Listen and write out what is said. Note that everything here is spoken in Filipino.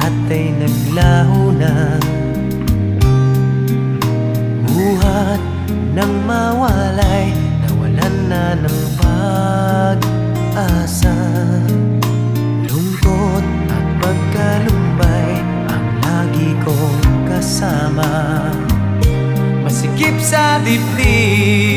lahat ay naglaho na. Buhat nang mawalay, nawalan na ng pag-asa. Lungkot at pagkalumbay ang lagi kong kasama. Masikip sa dibdib